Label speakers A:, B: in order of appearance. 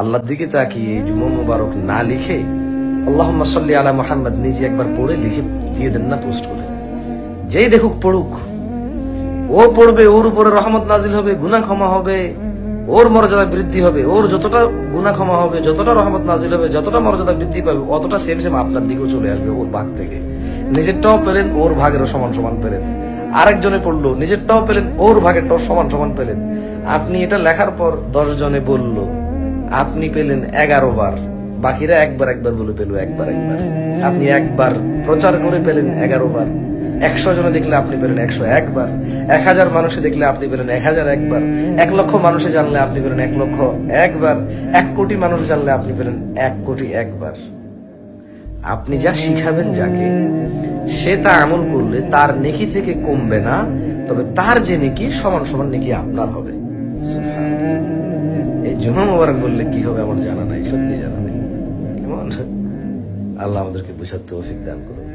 A: আল্লাহর দিকে তাকিয়ে জুমা মুবারক না লিখে আল্লাহুম্মা সাল্লি আলা মুহাম্মদ নিজে একবার পড়ে লিখে দিয়ে দেন না, পোস্ট করে। যেই দেখুক পড়ুক, ও পড়বে, ওর উপরে রহমত নাজিল হবে, গুনাহ ক্ষমা হবে, ওর মর্যাদা বৃদ্ধি হবে। ওর যতটা গুনাহ ক্ষমা হবে, যতটা রহমত নাজিল হবে, যতটা মর্যাদা বৃদ্ধি পাবে, অতটা সেম সেম আপনার দিকেও চলে আসবে ওর ভাগ থেকে। নিজেরটাও পেলেন, ওর ভাগেরও সমান সমান পেলেন। আরেকজনে পড়লো, নিজেরটাও পেলেন, ওর ভাগেরটাও সমান সমান পেলেন। আপনি এটা লেখার পর 10 জনে বলল, আপনি পেলেন 11 বার, বাকিরা একবার একবার বলে পেল একবার একবার। আপনি একবার প্রচার করে পেলেন 11 বার। 100 জনে দেখলে আপনি পেলেন 101 বার। 1000 মানুষে দেখলে আপনি পেলেন 1001 বার। 1 লক্ষ মানুষে জানলে আপনি পেলেন 1 লক্ষ 1 বার। 1 কোটি মানুষ জানলে আপনি পেলেন 1 কোটি 1 বার। আপনি যা শিখাবেন যাকে, সে তা আমল করলে তার নেকি থেকে কমবে না, তবে তার যে নেকি সমান সমান নেকি আপনার হবে। এই জুমা মুবারক বললে কি হবে আমার জানা নাই, সত্যি জানা নেই। কেমন? আল্লাহ আমাদেরকে বুঝার তৌফিক দান করুন।